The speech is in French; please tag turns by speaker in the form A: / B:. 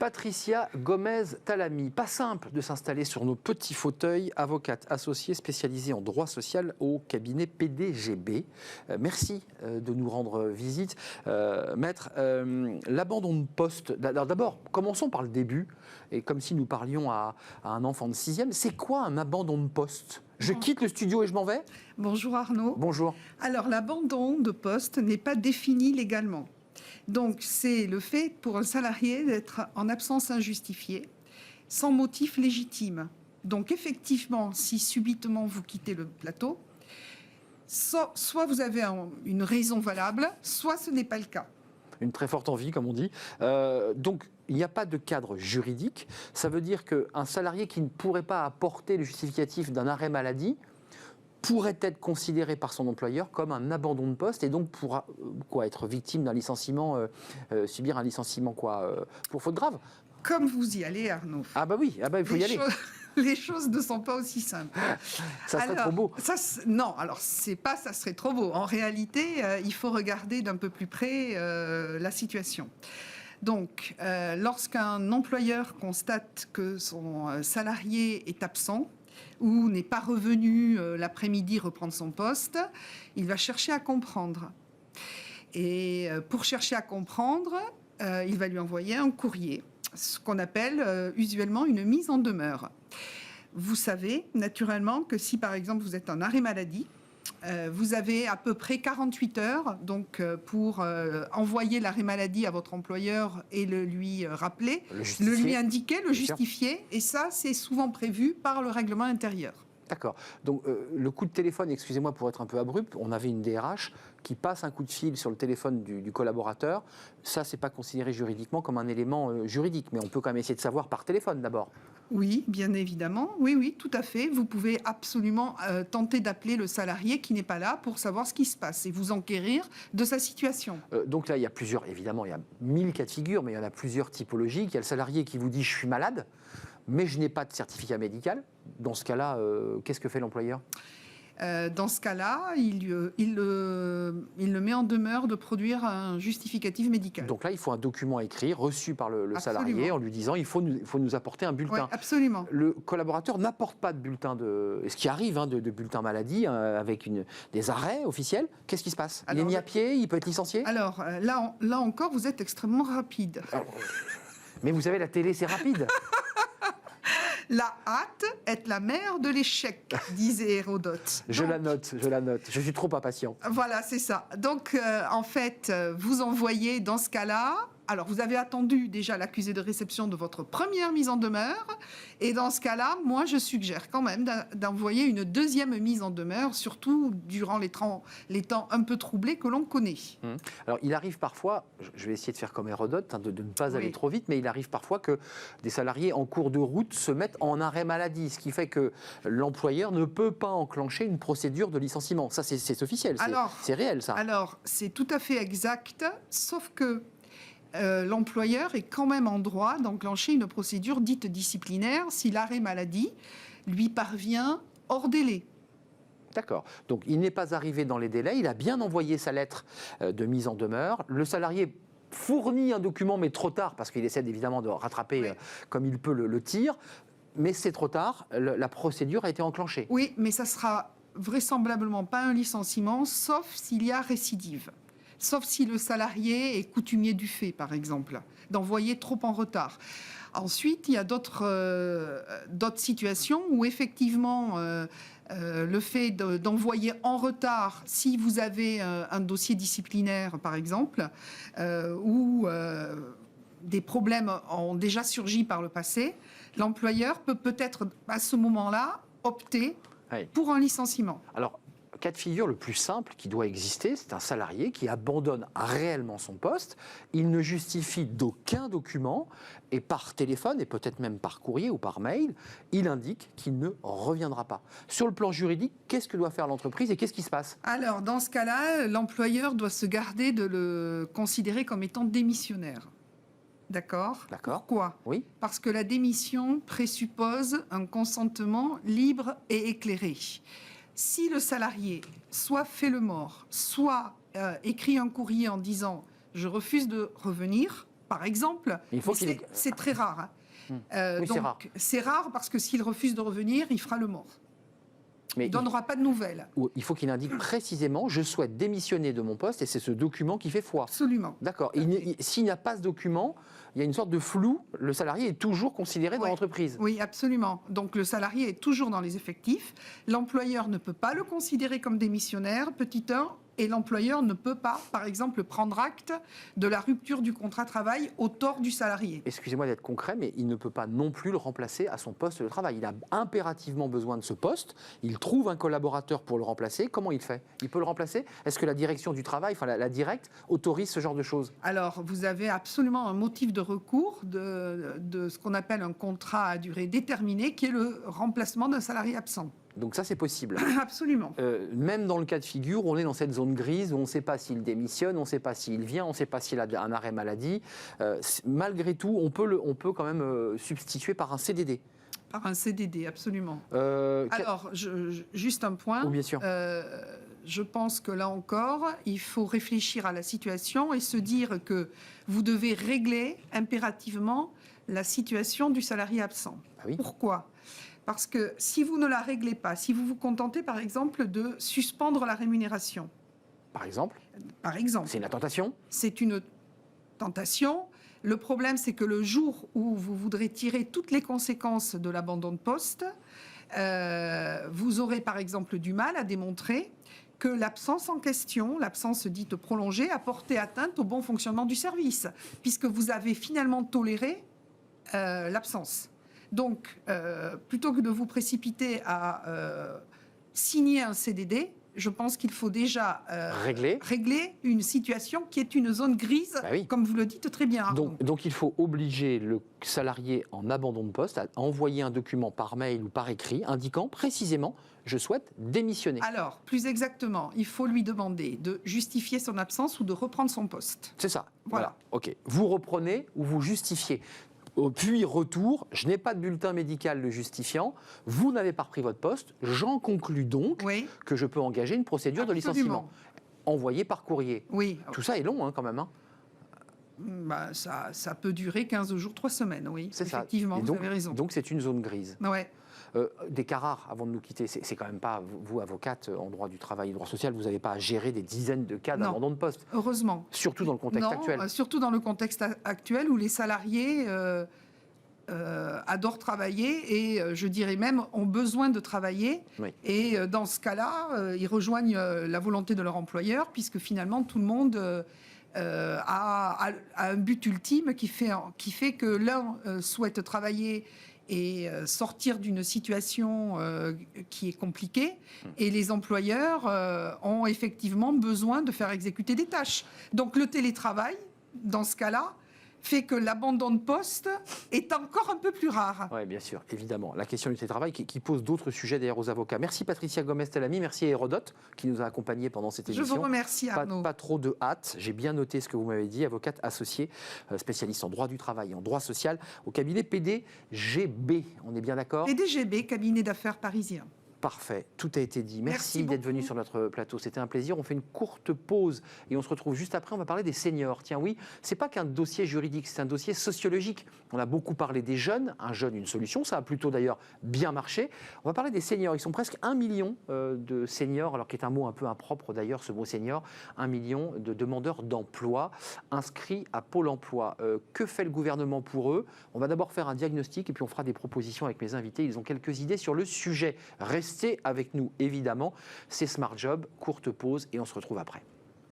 A: Patricia Gomez-Talami, pas simple de s'installer sur nos petits fauteuils, avocate associée spécialisée en droit social au cabinet PDGB. Merci de nous rendre visite. Maître, l'abandon de poste, d'abord, commençons par le début, et comme si nous parlions à un enfant de 6e, c'est quoi un abandon de poste ? Je quitte le studio et je m'en vais ?
B: Bonjour Arnaud.
A: Bonjour.
B: Alors l'abandon de poste n'est pas défini légalement. Donc, c'est le fait pour un salarié d'être en absence injustifiée, sans motif légitime. Donc, effectivement, si subitement vous quittez le plateau, soit vous avez une raison valable, soit ce n'est pas le cas.
A: Une très forte envie, comme on dit. Donc, il n'y a pas de cadre juridique. Ça veut dire qu'un salarié qui ne pourrait pas apporter le justificatif d'un arrêt maladie pourrait être considéré par son employeur comme un abandon de poste et donc pourra être victime d'un licenciement, subir un licenciement pour faute grave.
B: Comme vous y allez, Arnaud.
A: Ah bah oui, il faut y aller.
B: Les choses ne sont pas aussi simples.
A: Ça serait trop beau.
B: Non, alors c'est pas ça serait trop beau. En réalité, il faut regarder d'un peu plus près la situation. Donc, lorsqu'un employeur constate que son salarié est absent, ou n'est pas revenu l'après-midi reprendre son poste, il va chercher à comprendre. Et pour chercher à comprendre, il va lui envoyer un courrier, ce qu'on appelle usuellement une mise en demeure. Vous savez naturellement que si par exemple vous êtes en arrêt maladie, vous avez à peu près 48 heures donc, pour envoyer l'arrêt maladie à votre employeur et le lui rappeler, le lui indiquer, le justifier. Et ça, c'est souvent prévu par le règlement intérieur.
A: D'accord. Donc, le coup de téléphone, excusez-moi pour être un peu abrupt, on avait une DRH qui passe un coup de fil sur le téléphone du collaborateur. Ça, c'est pas considéré juridiquement comme un élément juridique, mais on peut quand même essayer de savoir par téléphone d'abord.
B: Oui, bien évidemment. Oui, tout à fait. Vous pouvez absolument tenter d'appeler le salarié qui n'est pas là pour savoir ce qui se passe et vous enquérir de sa situation.
A: Donc là, il y a plusieurs, évidemment, il y a 1000 cas de figure, mais il y en a plusieurs typologies. Il y a le salarié qui vous dit « je suis malade », mais je n'ai pas de certificat médical. Dans ce cas-là, qu'est-ce que fait l'employeur ?
B: Dans ce cas-là, il le met en demeure de produire un justificatif médical.
A: Donc là, il faut un document écrit, reçu par le salarié, en lui disant il faut nous apporter un bulletin.
B: Oui, absolument.
A: Le collaborateur n'apporte pas de bulletin ce qui arrive, de bulletin maladie, avec des arrêts officiels. Qu'est-ce qui se passe ? Il est mis à pied, il peut être licencié ?
B: Alors, là encore, vous êtes extrêmement rapide.
A: Mais vous savez, la télé, c'est rapide.
B: La hâte est la mère de l'échec, disait Hérodote.
A: Je la note. Je suis trop impatient.
B: Voilà, c'est ça. Donc, en fait, vous envoyez dans ce cas-là... Alors, vous avez attendu déjà l'accusé de réception de votre première mise en demeure. Et dans ce cas-là, moi, je suggère quand même d'envoyer une deuxième mise en demeure, surtout durant les temps un peu troublés que l'on connaît.
A: Alors, il arrive parfois, je vais essayer de faire comme Hérodote, de ne pas aller trop vite, mais il arrive parfois que des salariés en cours de route se mettent en arrêt maladie, ce qui fait que l'employeur ne peut pas enclencher une procédure de licenciement. Ça, c'est officiel, c'est réel, ça.
B: Alors, c'est tout à fait exact, sauf que l'employeur est quand même en droit d'enclencher une procédure dite disciplinaire si l'arrêt maladie lui parvient hors délai.
A: D'accord. Donc, il n'est pas arrivé dans les délais, il a bien envoyé sa lettre de mise en demeure. Le salarié fournit un document, mais trop tard, parce qu'il essaie évidemment de rattraper comme il peut le tir. Mais c'est trop tard, la procédure a été enclenchée.
B: Oui, mais ça sera vraisemblablement pas un licenciement, sauf s'il y a récidive. Sauf si le salarié est coutumier du fait, par exemple, d'envoyer trop en retard. Ensuite, il y a d'autres situations où, effectivement, le fait d'envoyer en retard, si vous avez un dossier disciplinaire, par exemple, où des problèmes ont déjà surgi par le passé, l'employeur peut peut-être, à ce moment-là, opter pour un licenciement.
A: Alors, cas de figure le plus simple qui doit exister, c'est un salarié qui abandonne réellement son poste, il ne justifie d'aucun document, et par téléphone, et peut-être même par courrier ou par mail, il indique qu'il ne reviendra pas. Sur le plan juridique, qu'est-ce que doit faire l'entreprise et qu'est-ce qui se passe ?
B: Alors, dans ce cas-là, l'employeur doit se garder de le considérer comme étant démissionnaire. D'accord. Pourquoi ?
A: Oui.
B: Parce que la démission présuppose un consentement libre et éclairé. Si le salarié soit fait le mort, soit écrit un courrier en disant « je refuse de revenir », par exemple.
A: Il faut
B: Mais c'est très rare. Hein.
A: Oui, c'est rare.
B: C'est rare parce que s'il refuse de revenir, il fera le mort.
A: Mais
B: il ne donnera pas de nouvelles.
A: Il faut qu'il indique précisément « je souhaite démissionner de mon poste » et c'est ce document qui fait foi.
B: Absolument.
A: D'accord. S'il n'y a pas ce document, il y a une sorte de flou. Le salarié est toujours considéré dans l'entreprise.
B: Oui, absolument. Donc le salarié est toujours dans les effectifs. L'employeur ne peut pas le considérer comme démissionnaire, petit 1. Et l'employeur ne peut pas, par exemple, prendre acte de la rupture du contrat de travail au tort du salarié.
A: Excusez-moi d'être concret, mais il ne peut pas non plus le remplacer à son poste de travail. Il a impérativement besoin de ce poste. Il trouve un collaborateur pour le remplacer. Comment il fait? Il peut le remplacer? Est-ce que la direction du travail, enfin la directe, autorise ce genre de choses?
B: Alors, vous avez absolument un motif de recours de ce qu'on appelle un contrat à durée déterminée, qui est le remplacement d'un salarié absent.
A: Donc ça, c'est possible.
B: Absolument.
A: Même dans le cas de figure, on est dans cette zone grise où on ne sait pas s'il démissionne, on ne sait pas s'il vient, on ne sait pas s'il a un arrêt maladie. Malgré tout, on peut quand même substituer par un CDD.
B: Par un CDD, absolument. Alors, juste un point.
A: Oui, bien sûr.
B: Je pense que là encore, il faut réfléchir à la situation et se dire que vous devez régler impérativement la situation du salarié absent.
A: Ah oui.
B: Pourquoi ? Parce que si vous ne la réglez pas, si vous vous contentez par exemple de suspendre la rémunération.
A: Par exemple. C'est une tentation. C'est
B: une tentation. Le problème, c'est que le jour où vous voudrez tirer toutes les conséquences de l'abandon de poste, vous aurez par exemple du mal à démontrer que l'absence en question, l'absence dite prolongée, a porté atteinte au bon fonctionnement du service, puisque vous avez finalement toléré l'absence. Donc, plutôt que de vous précipiter à signer un CDD, je pense qu'il faut déjà régler une situation qui est une zone grise, comme vous le dites très bien.
A: Donc il faut obliger le salarié en abandon de poste à envoyer un document par mail ou par écrit indiquant précisément « je souhaite démissionner ».
B: Alors, plus exactement, il faut lui demander de justifier son absence ou de reprendre son poste.
A: C'est ça. Voilà. OK. Vous reprenez ou vous justifiez. Puis retour, je n'ai pas de bulletin médical le justifiant, vous n'avez pas repris votre poste, j'en conclus donc que je peux engager une procédure de licenciement envoyée par courrier.
B: Oui.
A: Tout ça est long quand même.
B: Ça peut durer 15 jours, 3 semaines, oui.
A: C'est
B: effectivement,
A: ça.
B: Vous avez raison.
A: Donc c'est une zone grise.
B: Ouais.
A: Des cas rares, avant de nous quitter, c'est quand même pas, vous, avocate en droit du travail et droit social, vous n'avez pas à gérer des dizaines de cas d'abandon de poste.
B: Heureusement.
A: Surtout dans le contexte actuel.
B: Surtout dans le contexte actuel où les salariés adorent travailler et je dirais même ont besoin de travailler. Oui. Et dans ce cas-là, ils rejoignent la volonté de leur employeur puisque finalement tout le monde a un but ultime qui fait que l'un souhaite travailler et sortir d'une situation qui est compliquée. Et les employeurs ont effectivement besoin de faire exécuter des tâches. Donc le télétravail, dans ce cas-là, fait que l'abandon de poste est encore un peu plus rare.
A: Oui, bien sûr, évidemment. La question du télétravail qui pose d'autres sujets d'ailleurs aux avocats. Merci Patricia Gomez-Talamy, merci à Hérodote qui nous a accompagnés pendant cette émission.
B: Je vous remercie Arnaud.
A: Pas trop de hâte, j'ai bien noté ce que vous m'avez dit, avocate associée, spécialiste en droit du travail et en droit social au cabinet PDGB. On est bien d'accord?
B: PDGB, cabinet d'affaires parisien.
A: Parfait, tout a été dit. Merci d'être venu sur notre plateau, c'était un plaisir. On fait une courte pause et on se retrouve juste après. On va parler des seniors. Tiens, oui, c'est pas qu'un dossier juridique, c'est un dossier sociologique. On a beaucoup parlé des jeunes, un jeune, une solution. Ça a plutôt d'ailleurs bien marché. On va parler des seniors. Ils sont presque 1 million de seniors, alors qui est un mot un peu impropre d'ailleurs, ce mot senior. 1 million de demandeurs d'emploi inscrits à Pôle emploi. Que fait le gouvernement pour eux? On va d'abord faire un diagnostic et puis on fera des propositions avec mes invités. Ils ont quelques idées sur le sujet. Restez avec nous, évidemment. C'est Smart Job, courte pause et on se retrouve après.